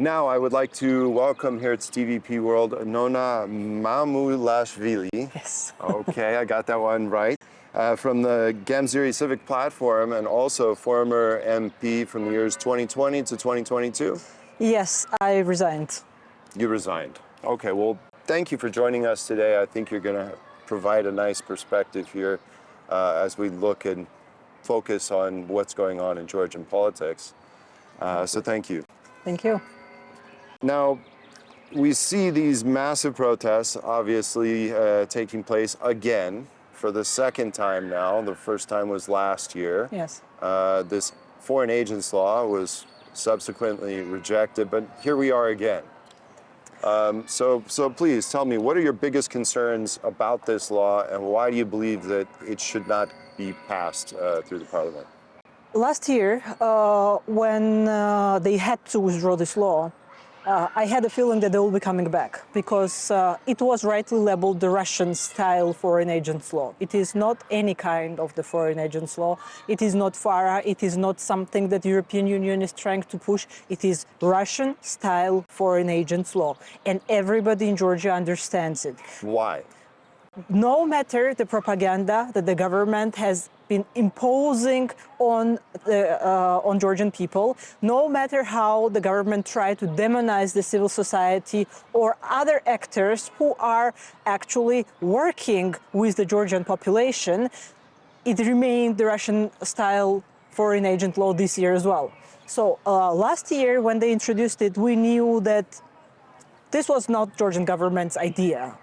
Now I would like to welcome here at TVP World Nona Mamulashvili. Yes. Okay, I got that one right. From the Gamziri Civic Platform and also former MP from the years 2020 to 2022. Yes, I resigned. You resigned. Okay, well, thank you for joining us today. I think you're going to provide a nice perspective here as we look and focus on what's going on in Georgian politics. So thank you. Thank you. Now, we see these massive protests obviously taking place again for the second time now. The first time was last year. Yes. This foreign agents law was subsequently rejected, but here we are again. So please tell me, what are your biggest concerns about this law and why do you believe that it should not be passed through the parliament? Last year, when they had to withdraw this law, I had a feeling that they will be coming back because it was rightly labeled the Russian-style foreign agents law. It is not any kind of the foreign agents law. It is not FARA. It is not something that the European Union is trying to push. It is Russian-style foreign agents law, and everybody in Georgia understands it. Why? No matter the propaganda that the government has been imposing on Georgian people, no matter how the government tried to demonize the civil society or other actors who are actually working with the Georgian population, it remained the Russian-style foreign agent law this year as well. So last year, when they introduced it, we knew that this was not Georgian government's idea,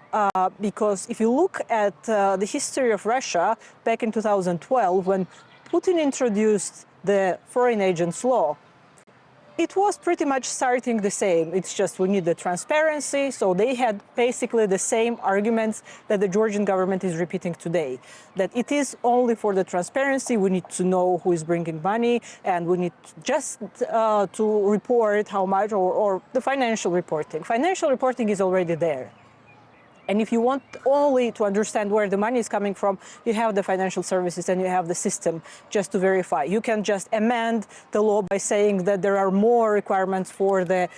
because if you look at the history of Russia back in 2012, when Putin introduced the foreign agents law, it was pretty much starting the same. It's just we need the transparency, so they had basically the same arguments that the Georgian government is repeating today, that it is only for the transparency, we need to know who is bringing money, and we need just to report how much, or the financial reporting. Financial reporting is already there. And if you want only to understand where the money is coming from, you have the financial services and you have the system just to verify. You can just amend the law by saying that there are more requirements for the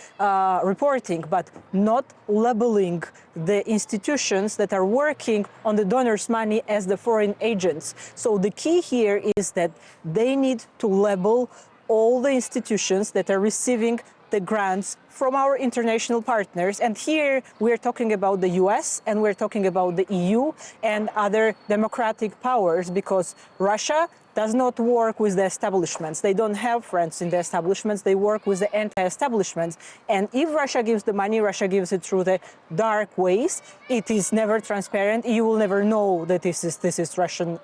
reporting, but not labeling the institutions that are working on the donors' money as the foreign agents. So the key here is that they need to label all the institutions that are receiving the grants from our international partners. And here we're talking about the US and we're talking about the EU and other democratic powers, because Russia does not work with the establishments. They don't have friends in the establishments. They work with the anti-establishments. And if Russia gives the money, Russia gives it through the dark ways. It is never transparent. You will never know that this is Russian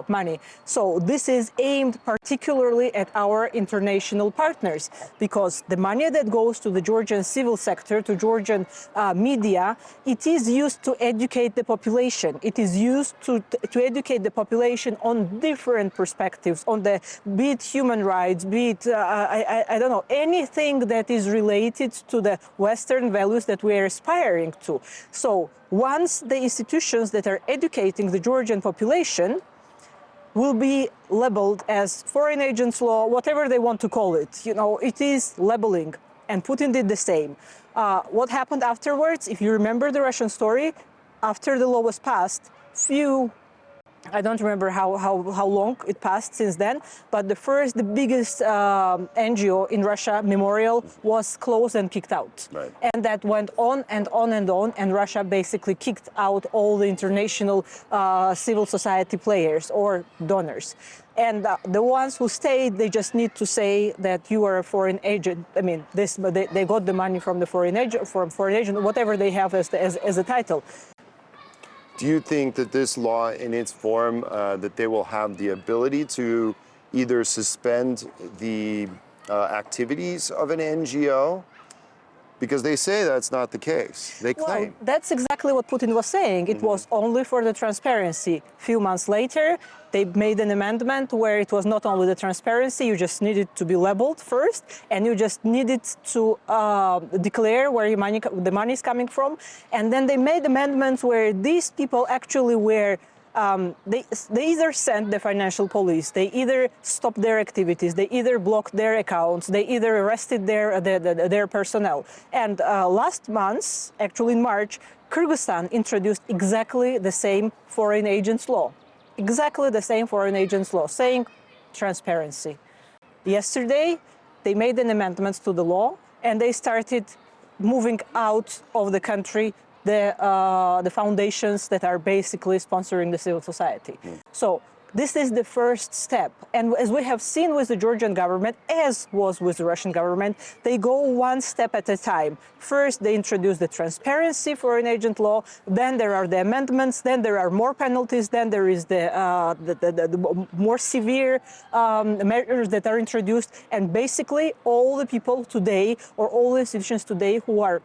money. So this is aimed particularly at our international partners, because the money that goes to the Georgian civil sector, to Georgian media, it is used to educate the population. It is used to educate the population on different perspectives, on the, be it human rights, be it, I don't know, anything that is related to the Western values that we are aspiring to. So once the institutions that are educating the Georgian population will be labeled as foreign agents law, whatever they want to call it, you know, it is labeling. And Putin did the same. What happened afterwards, if you remember the Russian story, after the law was passed, I don't remember how long it passed since then, but the biggest NGO in Russia, Memorial, was closed and kicked out. Right. And that went on and on and on, and Russia basically kicked out all the international civil society players or donors. And the ones who stayed, they just need to say that you are a foreign agent. I mean, they got the money from the foreign agent, whatever they have as a title. Do you think that this law in its form, that they will have the ability to either suspend the activities of an NGO? Because they say that's not the case. They claim. Well, that's exactly what Putin was saying. It was only for the transparency. A few months later, they made an amendment where it was not only the transparency, you just needed to be labeled first, and you just needed to declare where the money is coming from. And then they made amendments where these people actually were They either sent the financial police, they either stopped their activities, they either blocked their accounts, they either arrested their personnel. And last month, actually in March, Kyrgyzstan introduced exactly the same foreign agents law. Exactly the same foreign agents law, saying transparency. Yesterday, they made an amendment to the law and they started moving out of the country the foundations that are basically sponsoring the civil society. So this is the first step. And as we have seen with the Georgian government, as was with the Russian government, they go one step at a time. First, they introduce the transparency foreign agent law, then there are the amendments, then there are more penalties, then there is the more severe measures that are introduced. And basically, all the people today, or all the institutions today who are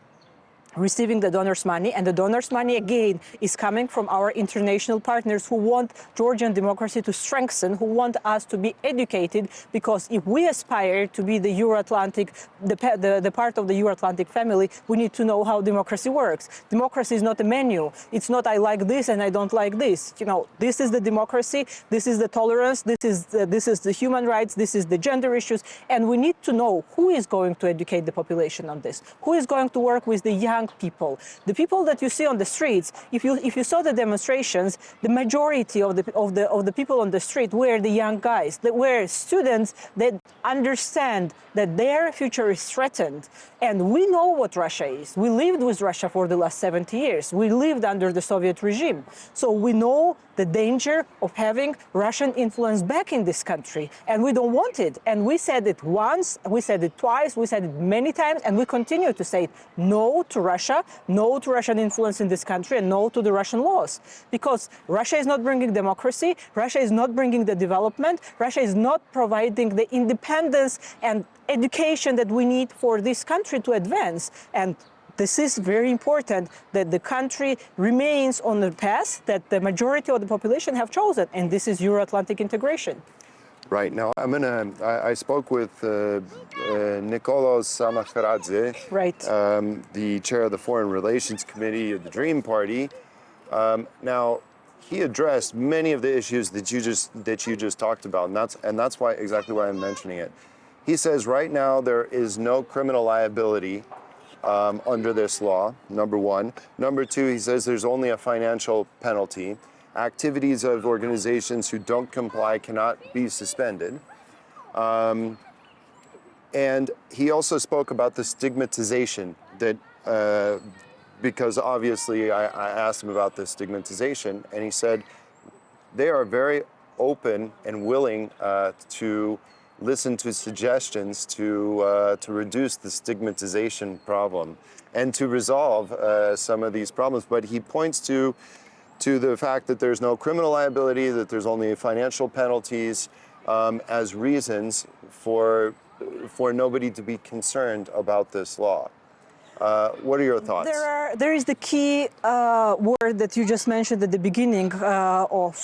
receiving the donors' money, and the donors' money again is coming from our international partners who want Georgian democracy to strengthen, who want us to be educated, because if we aspire to be the Euro-Atlantic, the part of the Euro-Atlantic family, we need to know how democracy works. Democracy is not a menu. It's not I like this and I don't like this. You know, this is the democracy, this is the tolerance, this is the human rights, this is the gender issues, and we need to know who is going to educate the population on this, who is going to work with the young people. The people that you see on the streets, if you saw the demonstrations, the majority of the people on the street were the young guys, that were students that understand that their future is threatened. And we know what Russia is. We lived with Russia for the last 70 years. We lived under the Soviet regime. So we know the danger of having Russian influence back in this country. And we don't want it. And we said it once, we said it twice, we said it many times, and we continue to say it. No to Russia, no to Russian influence in this country, and no to the Russian laws. Because Russia is not bringing democracy, Russia is not bringing the development, Russia is not providing the independence and education that we need for this country to advance. And this is very important, that the country remains on the path that the majority of the population have chosen, and this is Euro-Atlantic integration. Right. Now, I spoke with Nicolas Samakhradze, Right. The chair of the Foreign Relations Committee of the Dream Party. Now, he addressed many of the issues that you just talked about, and that's exactly why I'm mentioning it. He says right now there is no criminal liability under this law, number one. Number two, he says there's only a financial penalty. Activities of organizations who don't comply cannot be suspended. And he also spoke about the stigmatization that, because obviously I asked him about the stigmatization, and he said they are very open and willing to listen to suggestions to reduce the stigmatization problem and to resolve some of these problems. But he points to the fact that there's no criminal liability, that there's only financial penalties as reasons for nobody to be concerned about this law. What are your thoughts? There is the key word that you just mentioned at the beginning of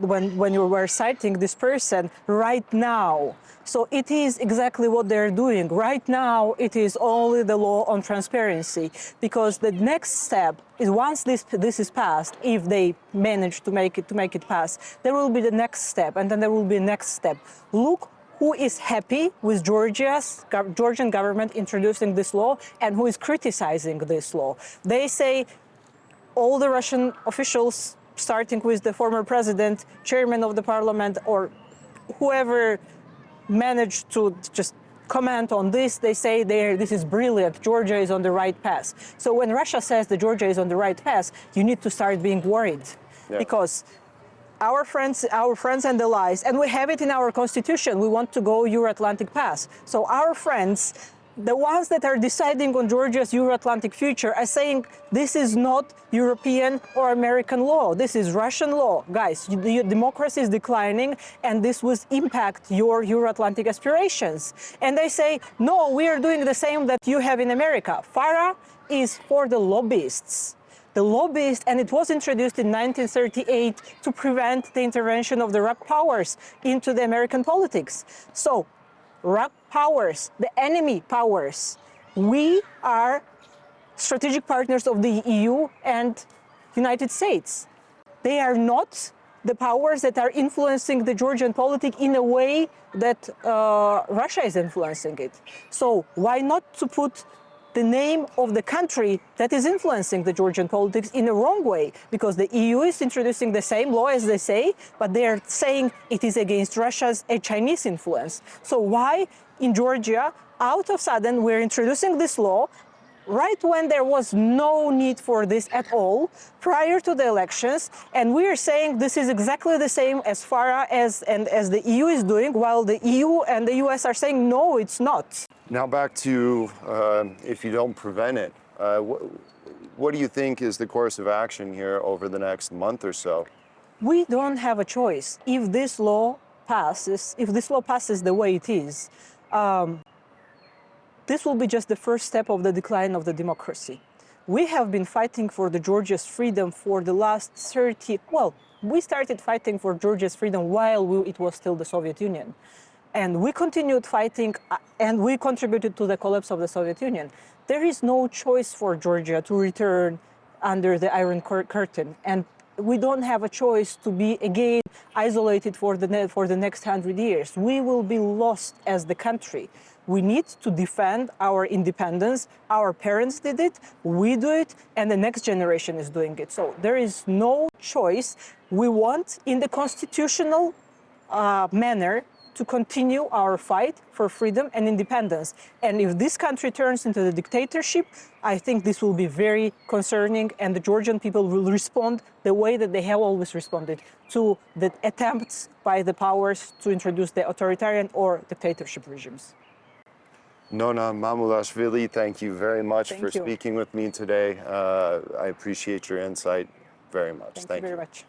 when you were citing this person, right now. So it is exactly what they're doing. Right now, it is only the law on transparency, because the next step is, once this is passed, if they manage to make it pass, there will be the next step, and then there will be the next step. Look who is happy with Georgian government introducing this law and who is criticizing this law. They say all the Russian officials, starting with the former president, chairman of the parliament, or whoever managed to just comment on this, they say this is brilliant, Georgia is on the right path. So when Russia says that Georgia is on the right path, you need to start being worried. Yeah. Because our friends and allies, and we have it in our constitution, we want to go Euro-Atlantic path. So our friends, the ones that are deciding on Georgia's Euro-Atlantic future, are saying this is not European or American law, this is Russian law. Guys, your democracy is declining and this will impact your Euro-Atlantic aspirations. And they say, no, we are doing the same that you have in America. FARA is for the lobbyists. The lobbyists, and it was introduced in 1938 to prevent the intervention of the RUC powers into the American politics. So, RUC powers, the enemy powers, we are strategic partners of the EU and United States. they are not the powers that are influencing the Georgian politics in a way that Russia is influencing it. So why not to put the name of the country that is influencing the Georgian politics in a wrong way? Because the EU is introducing the same law as they say, but they are saying it is against Russia's Chinese influence. So why in Georgia, out of sudden, we're introducing this law right when there was no need for this at all, prior to the elections, and we are saying this is exactly the same as far as the EU is doing, while the EU and the US are saying no, it's not. Now back to if you don't prevent it, what do you think is the course of action here over the next month or so? We don't have a choice. If this law passes the way it is, this will be just the first step of the decline of the democracy. We have been fighting for the Georgia's freedom for the last 30, well, we started fighting for Georgia's freedom while it was still the Soviet Union. And we continued fighting and we contributed to the collapse of the Soviet Union. There is no choice for Georgia to return under the Iron Curtain. And we don't have a choice to be again isolated for the next 100 years. We will be lost as the country. We need to defend our independence. Our parents did it, we do it, and the next generation is doing it. So there is no choice. We want, in the constitutional manner, to continue our fight for freedom and independence. And if this country turns into the dictatorship, I think this will be very concerning, and the Georgian people will respond the way that they have always responded to the attempts by the powers to introduce the authoritarian or dictatorship regimes. Nona Mamulashvili, thank you very much for Thank you. speaking with me today. I appreciate your insight very much. Thank you very much.